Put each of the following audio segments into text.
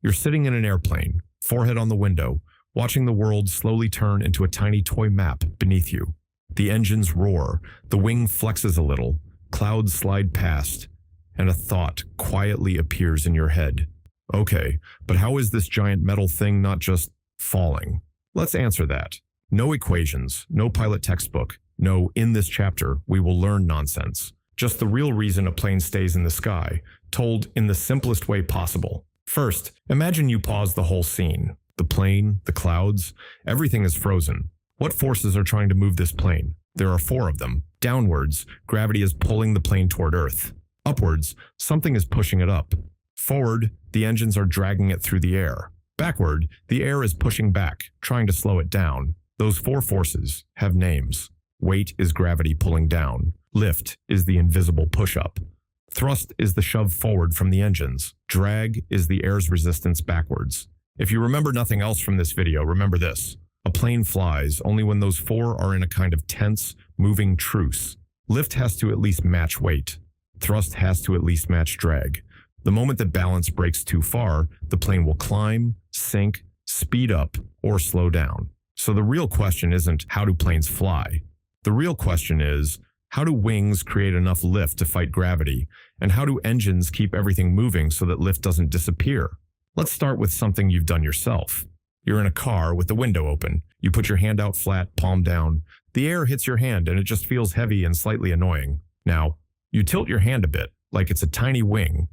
You're sitting in an airplane, forehead on the window, watching the world slowly turn into a tiny toy map beneath you. The engines roar, the wing flexes a little, clouds slide past, and a thought quietly appears in your head. Okay, but how is this giant metal thing not just falling? Let's answer that. No equations, no pilot textbook, no in this chapter we will learn nonsense. Just the real reason a plane stays in the sky, told in the simplest way possible. First, imagine you pause the whole scene. The plane, the clouds, everything is frozen. What forces are trying to move this plane? There are 4 of them. Downwards, gravity is pulling the plane toward Earth. Upwards, something is pushing it up. Forward, the engines are dragging it through the air. Backward, the air is pushing back, trying to slow it down. Those 4 forces have names. Weight is gravity pulling down. Lift is the invisible push-up. Thrust is the shove forward from the engines. Drag is the air's resistance backwards. If you remember nothing else from this video, remember this. A plane flies only when those 4 are in a kind of tense, moving truce. Lift has to at least match weight. Thrust has to at least match drag. The moment that balance breaks too far, the plane will climb, sink, speed up, or slow down. So the real question isn't how do planes fly? The real question is, how do wings create enough lift to fight gravity? And how do engines keep everything moving so that lift doesn't disappear? Let's start with something you've done yourself. You're in a car with the window open. You put your hand out flat, palm down. The air hits your hand and it just feels heavy and slightly annoying. Now, you tilt your hand a bit, like it's a tiny wing.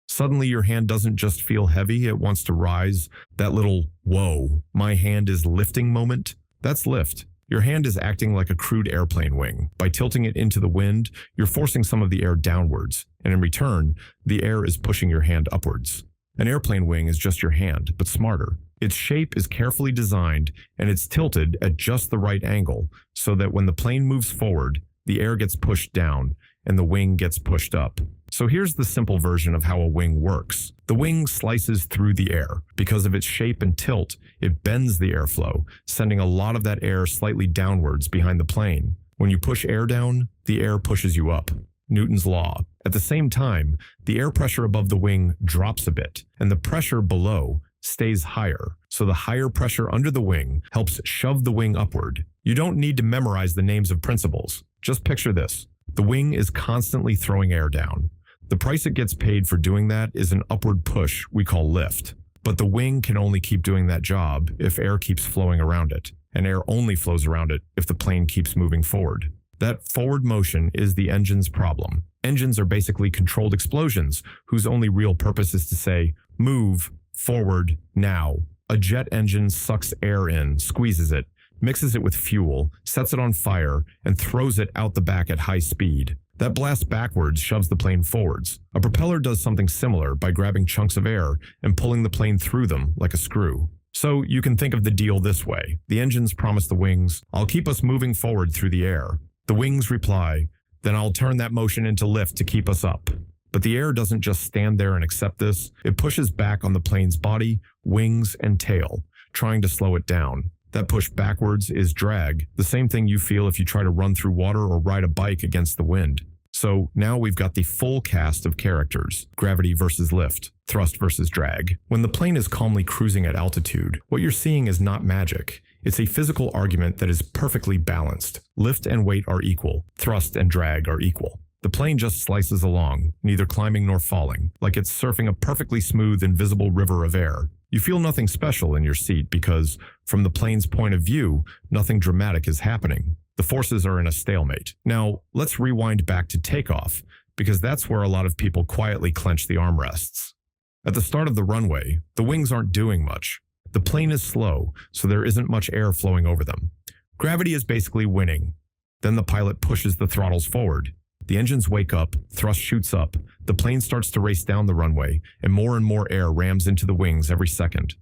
Suddenly your hand doesn't just feel heavy, it wants to rise. That little, whoa, my hand is lifting moment, that's lift. Your hand is acting like a crude airplane wing. By tilting it into the wind, you're forcing some of the air downwards, and in return, the air is pushing your hand upwards. An airplane wing is just your hand, but smarter. Its shape is carefully designed, and it's tilted at just the right angle, so that when the plane moves forward, the air gets pushed down, and the wing gets pushed up. So here's the simple version of how a wing works. The wing slices through the air. Because of its shape and tilt, it bends the airflow, sending a lot of that air slightly downwards behind the plane. When you push air down, the air pushes you up. Newton's law. At the same time, the air pressure above the wing drops a bit, and the pressure below stays higher. So the higher pressure under the wing helps shove the wing upward. You don't need to memorize the names of principles. Just picture this. The wing is constantly throwing air down. The price it gets paid for doing that is an upward push we call lift. But the wing can only keep doing that job if air keeps flowing around it, and air only flows around it if the plane keeps moving forward. That forward motion is the engine's problem. Engines are basically controlled explosions whose only real purpose is to say, move, forward, now. A jet engine sucks air in, squeezes it, mixes it with fuel, sets it on fire, and throws it out the back at high speed. That blast backwards shoves the plane forwards. A propeller does something similar by grabbing chunks of air and pulling the plane through them like a screw. So you can think of the deal this way. The engines promise the wings, I'll keep us moving forward through the air. The wings reply, then I'll turn that motion into lift to keep us up. But the air doesn't just stand there and accept this. It pushes back on the plane's body, wings, and tail, trying to slow it down. That push backwards is drag, the same thing you feel if you try to run through water or ride a bike against the wind. So now we've got the full cast of characters, gravity versus lift, thrust versus drag. When the plane is calmly cruising at altitude, what you're seeing is not magic. It's a physical argument that is perfectly balanced. Lift and weight are equal, thrust and drag are equal. The plane just slices along, neither climbing nor falling, like it's surfing a perfectly smooth, invisible river of air. You feel nothing special in your seat because, from the plane's point of view, nothing dramatic is happening. The forces are in a stalemate. Now, let's rewind back to takeoff, because that's where a lot of people quietly clench the armrests. At the start of the runway, the wings aren't doing much. The plane is slow, so there isn't much air flowing over them. Gravity is basically winning. Then the pilot pushes the throttles forward. The engines wake up, thrust shoots up, the plane starts to race down the runway, and more air rams into the wings every second.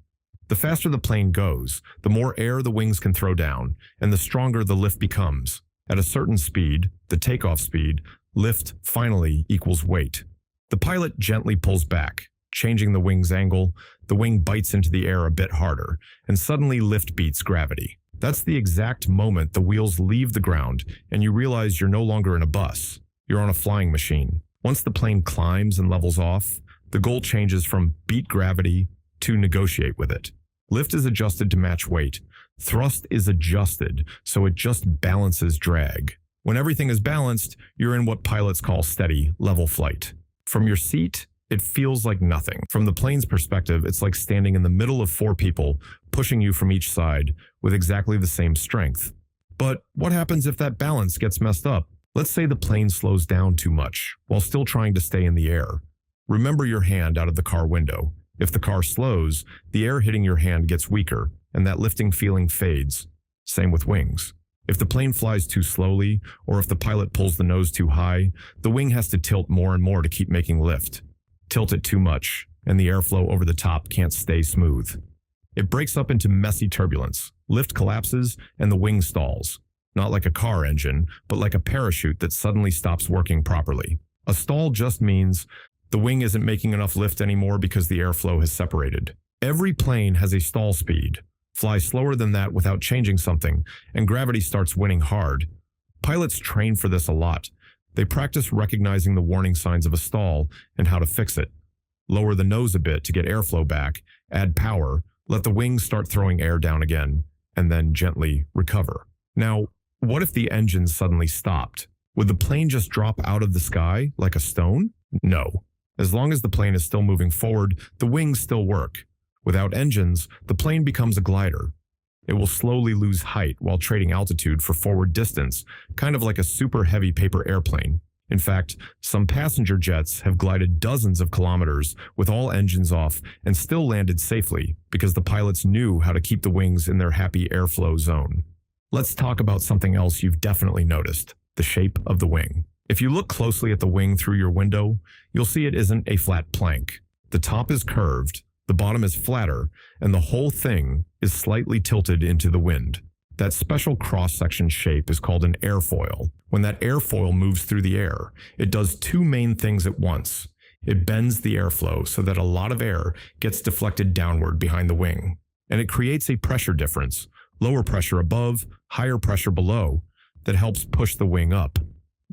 The faster the plane goes, the more air the wings can throw down, and the stronger the lift becomes. At a certain speed, the takeoff speed, lift finally equals weight. The pilot gently pulls back, changing the wing's angle. The wing bites into the air a bit harder, and suddenly lift beats gravity. That's the exact moment the wheels leave the ground, and you realize you're no longer in a bus. You're on a flying machine. Once the plane climbs and levels off, the goal changes from beat gravity to negotiate with it. Lift is adjusted to match weight. Thrust is adjusted, so it just balances drag. When everything is balanced, you're in what pilots call steady, level flight. From your seat, it feels like nothing. From the plane's perspective, it's like standing in the middle of 4 people, pushing you from each side with exactly the same strength. But what happens if that balance gets messed up? Let's say the plane slows down too much, while still trying to stay in the air. Remember your hand out of the car window. If the car slows, the air hitting your hand gets weaker, and that lifting feeling fades. Same with wings. If the plane flies too slowly, or if the pilot pulls the nose too high, the wing has to tilt more and more to keep making lift. Tilt it too much, and the airflow over the top can't stay smooth. It breaks up into messy turbulence. Lift collapses, and the wing stalls. Not like a car engine, but like a parachute that suddenly stops working properly. A stall just means the wing isn't making enough lift anymore because the airflow has separated. Every plane has a stall speed. Fly slower than that without changing something, and gravity starts winning hard. Pilots train for this a lot. They practice recognizing the warning signs of a stall and how to fix it. Lower the nose a bit to get airflow back, add power, let the wings start throwing air down again, and then gently recover. Now, what if the engines suddenly stopped? Would the plane just drop out of the sky like a stone? No. As long as the plane is still moving forward, the wings still work. Without engines, the plane becomes a glider. It will slowly lose height while trading altitude for forward distance, kind of like a super heavy paper airplane. In fact, some passenger jets have glided dozens of kilometers with all engines off and still landed safely because the pilots knew how to keep the wings in their happy airflow zone. Let's talk about something else you've definitely noticed: the shape of the wing. If you look closely at the wing through your window, you'll see it isn't a flat plank. The top is curved, the bottom is flatter, and the whole thing is slightly tilted into the wind. That special cross-section shape is called an airfoil. When that airfoil moves through the air, it does 2 main things at once. It bends the airflow so that a lot of air gets deflected downward behind the wing. And it creates a pressure difference, lower pressure above, higher pressure below, that helps push the wing up.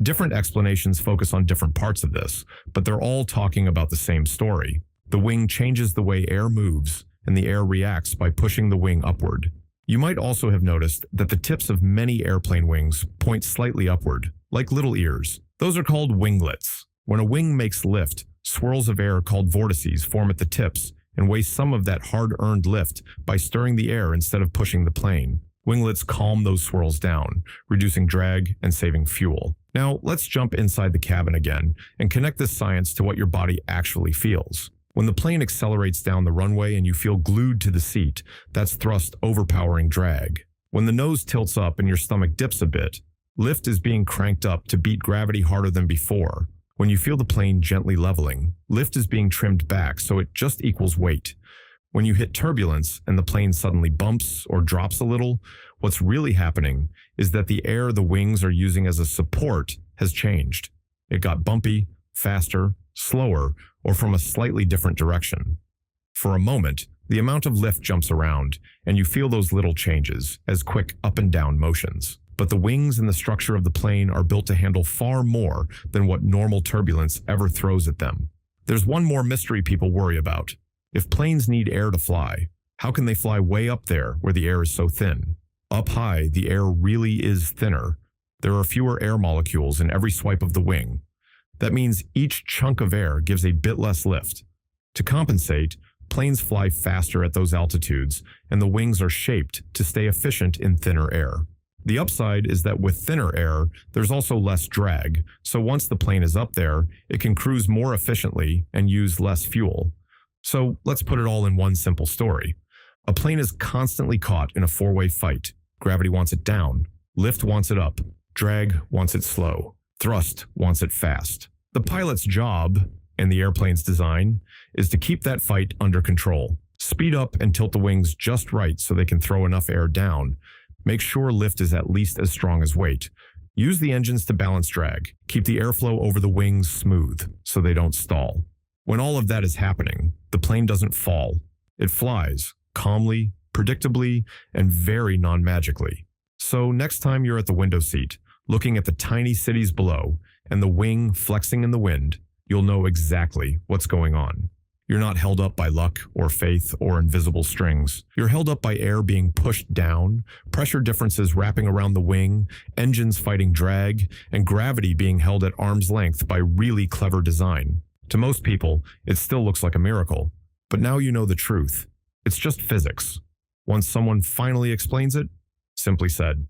Different explanations focus on different parts of this, but they're all talking about the same story. The wing changes the way air moves, and the air reacts by pushing the wing upward. You might also have noticed that the tips of many airplane wings point slightly upward, like little ears. Those are called winglets. When a wing makes lift, swirls of air called vortices form at the tips and waste some of that hard-earned lift by stirring the air instead of pushing the plane. Winglets calm those swirls down, reducing drag and saving fuel. Now, let's jump inside the cabin again and connect this science to what your body actually feels. When the plane accelerates down the runway and you feel glued to the seat, that's thrust overpowering drag. When the nose tilts up and your stomach dips a bit, lift is being cranked up to beat gravity harder than before. When you feel the plane gently leveling, lift is being trimmed back so it just equals weight. When you hit turbulence and the plane suddenly bumps or drops a little, what's really happening is that the air the wings are using as a support has changed. It got bumpy, faster, slower, or from a slightly different direction. For a moment, the amount of lift jumps around, and you feel those little changes as quick up and down motions. But the wings and the structure of the plane are built to handle far more than what normal turbulence ever throws at them. There's one more mystery people worry about. If planes need air to fly, how can they fly way up there where the air is so thin? Up high, the air really is thinner. There are fewer air molecules in every swipe of the wing. That means each chunk of air gives a bit less lift. To compensate, planes fly faster at those altitudes, and the wings are shaped to stay efficient in thinner air. The upside is that with thinner air, there's also less drag, so once the plane is up there, it can cruise more efficiently and use less fuel. So let's put it all in one simple story. A plane is constantly caught in a 4-way fight. Gravity wants it down, lift wants it up, drag wants it slow, thrust wants it fast. The pilot's job, and the airplane's design, is to keep that fight under control. Speed up and tilt the wings just right so they can throw enough air down. Make sure lift is at least as strong as weight. Use the engines to balance drag. Keep the airflow over the wings smooth so they don't stall. When all of that is happening, the plane doesn't fall. It flies, calmly, predictably, and very non-magically. So next time you're at the window seat, looking at the tiny cities below, and the wing flexing in the wind, you'll know exactly what's going on. You're not held up by luck or faith or invisible strings. You're held up by air being pushed down, pressure differences wrapping around the wing, engines fighting drag, and gravity being held at arm's length by really clever design. To most people, it still looks like a miracle. But now you know the truth. It's just physics. Once someone finally explains it, simply said.